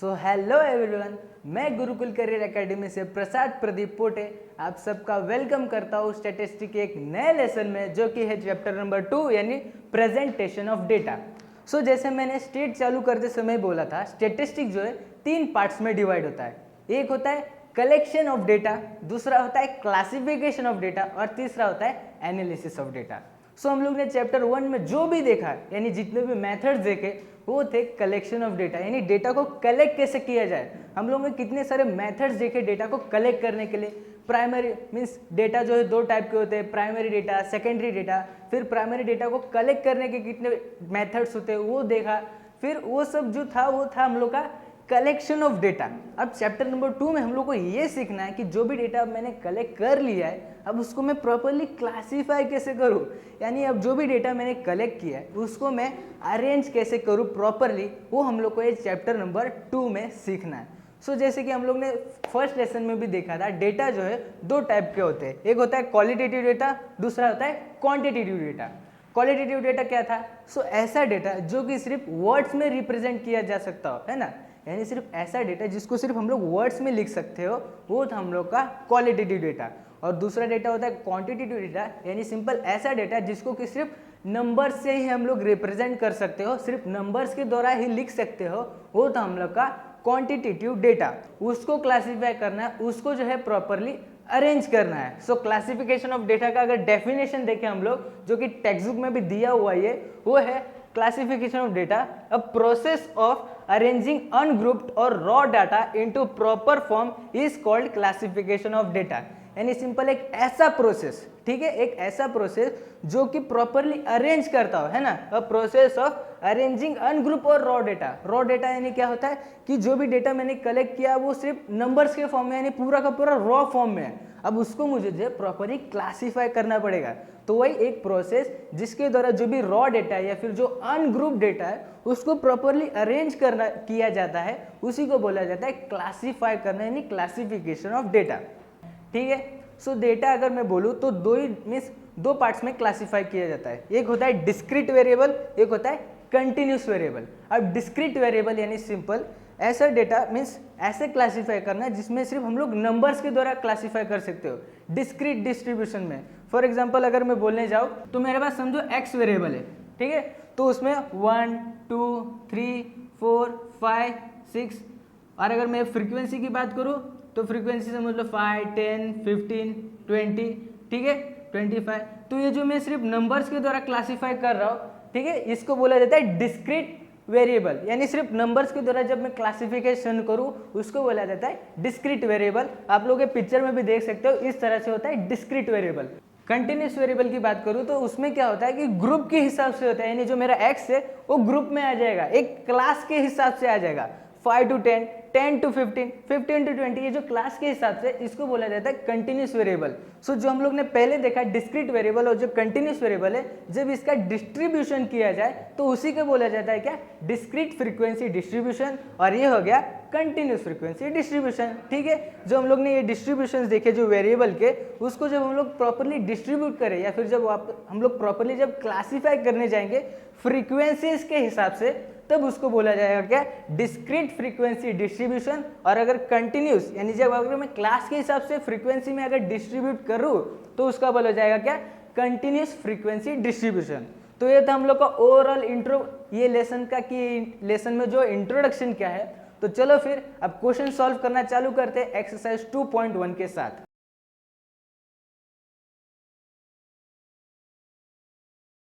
So hello everyone, मैं Gurukul career academy से प्रसाद प्रदीप पोटे आप सबका वेलकम करता हूँ स्टैटिस्टिक के एक नए लेसन में, जो कि है चैप्टर नंबर 2 यानी प्रेजेंटेशन ऑफ डेटा। सो जैसे मैंने स्टेट चालू करते समय बोला था, स्टैटिस्टिक जो है 3 पार्ट्स में डिवाइड होता है। एक होता है कलेक्शन ऑफ डेटा, दूसरा होता है क्लासिफिकेशन ऑफ डेटा और तीसरा होता है एनालिसिस ऑफ डेटा। सो हम लोग ने चैप्टर 1 में जो भी देखा यानी जितने भी मेथड्स देखे वो थे कलेक्शन ऑफ डेटा, यानी डेटा को कलेक्ट कैसे किया जाए। हम लोगों ने कितने सारे मेथड्स देखे डेटा को कलेक्ट करने के लिए। प्राइमरी मीन्स डेटा जो है 2 टाइप के होते हैं, प्राइमरी डेटा, सेकेंडरी डेटा। फिर प्राइमरी डेटा को कलेक्ट करने के कितने मेथड्स होते हैं वो देखा। फिर वो सब जो था वो था हम लोग का कलेक्शन ऑफ डेटा। अब चैप्टर नंबर 2 में हम लोग को ये सीखना है कि जो भी डेटा मैंने कलेक्ट कर लिया है अब उसको मैं प्रॉपरली क्लासीफाई कैसे करूँ, यानी अब जो भी डेटा मैंने कलेक्ट किया है उसको मैं अरेंज कैसे करूँ प्रॉपरली, वो हम लोग को ये चैप्टर नंबर 2 में सीखना है। सो जैसे कि हम लोग ने फर्स्ट लेसन में भी देखा था, डेटा जो है 2 टाइप के होते हैं। एक होता है क्वालिटेटिव डेटा, दूसरा होता है क्वांटिटेटिव डेटा। क्वालिटेटिव डेटा क्या था? सो ऐसा डेटा जो कि सिर्फ वर्ड्स में रिप्रेजेंट किया जा सकता हो, है ना, यानी सिर्फ ऐसा डेटा जिसको सिर्फ हम लोग वर्ड्स में लिख सकते हो, वो था हम लोग का क्वालिटेटिव डेटा। और दूसरा डेटा होता है क्वांटिटेटिव डेटा, यानी सिंपल ऐसा डेटा जिसको कि सिर्फ नंबर से ही हम लोग रिप्रेजेंट कर सकते हो, सिर्फ नंबर्स के द्वारा ही लिख सकते हो, वो था हम लोग का क्वांटिटेटिव डेटा। उसको क्लासीफाई करना है, उसको जो है प्रॉपरली अरेंज करना है। सो क्लासिफिकेशन ऑफ डेटा का अगर डेफिनेशन देखें हम लोग, जो कि टेक्स्ट बुक में भी दिया हुआ है, वो है classification of data a process of arranging ungrouped और raw data into proper form is called classification of data. यानी सिंपल एक ऐसा प्रोसेस, ठीक है, एक ऐसा प्रोसेस जो कि प्रॉपरली अरेंज करता हो, है ना, अ प्रोसेस ऑफ अरेंजिंग अनग्रुप और रॉ डेटा। रॉ डेटा यानी क्या होता है कि जो भी डेटा मैंने कलेक्ट किया वो सिर्फ नंबर्स के फॉर्म में, यानी पूरा का पूरा रॉ फॉर्म में है। अब उसको मुझे जो प्रॉपरली क्लासीफाई करना पड़ेगा। तो वही एक प्रोसेस जिसके द्वारा जो भी रॉ डेटा है या फिर जो अनग्रुप डेटा है उसको प्रॉपरली अरेंज करना किया जाता है, उसी को बोला जाता है क्लासीफाई करना, यानी क्लासिफिकेशन ऑफ डेटा। ठीक है। सो डेटा अगर मैं बोलूँ तो दो पार्ट्स में क्लासीफाई किया जाता है। एक होता है डिस्क्रीट वेरिएबल, एक होता है कंटिन्यूस वेरिएबल। अब डिस्क्रीट वेरिएबल यानी सिंपल ऐसा डेटा मीन्स ऐसे क्लासीफाई करना है जिसमें सिर्फ हम लोग नंबर्स के द्वारा क्लासीफाई कर सकते हो डिस्क्रीट डिस्ट्रीब्यूशन में। फॉर एग्जांपल अगर मैं बोलने जाऊँ तो मेरे पास समझो एक्स वेरिएबल है, ठीक है, तो उसमें 1 2 3 4 5 6, और अगर मैं फ्रीक्वेंसी की बात करूँ तो फ्रीक्वेंसी समझ लो 5 10 15 20, ठीक है, 25। तो ये जो मैं सिर्फ नंबर्स के द्वारा क्लासीफाई कर रहा हूँ, ठीक है, इसको बोला जाता है डिस्क्रीट वेरिएबल। यानी सिर्फ नंबर्स के द्वारा जब मैं क्लासिफिकेशन करूँ उसको बोला जाता है डिस्क्रीट वेरिएबल। आप लोग पिक्चर में भी देख सकते हो, इस तरह से होता है डिस्क्रीट वेरिएबल। कंटिन्यूस वेरिएबल की बात करूँ तो उसमें क्या होता है कि ग्रुप के हिसाब से होता है, यानी जो मेरा एक्स है वो ग्रुप में आ जाएगा, एक क्लास के हिसाब से आ जाएगा। 5 to 10, 10 to 15, 15 to 20, ये जो क्लास के हिसाब से, इसको बोला जाता है कंटिन्यूस वेरिएबल। सो जो हम लोग ने पहले देखा डिस्क्रीट वेरिएबल और जो कंटिन्यूस वेरिएबल है, जब इसका डिस्ट्रीब्यूशन किया जाए तो उसी को बोला जाता है क्या, डिस्क्रीट फ्रीक्वेंसी डिस्ट्रीब्यूशन, और ये हो गया कंटिन्यूस फ्रीक्वेंसी डिस्ट्रीब्यूशन। ठीक है, जो हम लोग ने ये डिस्ट्रीब्यूशन देखे जो वेरिएबल के, उसको जब हम लोग प्रॉपरली डिस्ट्रीब्यूट करें या फिर जब हम लोग प्रॉपरली जब क्लासीफाई करने जाएंगे फ्रीक्वेंसीज के हिसाब से, तब उसको बोला जाएगा क्या, डिस्क्रीट फ्रीक्वेंसी डिस्ट्रीब्यूशन। और अगर कंटिन्यूस यानी जब अगर मैं क्लास के हिसाब से फ्रीक्वेंसी में अगर डिस्ट्रीब्यूट करूँ तो उसका बोला जाएगा क्या, कंटिन्यूस फ्रीक्वेंसी डिस्ट्रीब्यूशन। तो ये था हम लोग का ओवरऑल इंट्रो ये लेसन का, कि लेसन में जो इंट्रोडक्शन क्या है। तो चलो फिर अब क्वेश्चन सॉल्व करना चालू करते हैं एक्सरसाइज 2.1 के साथ।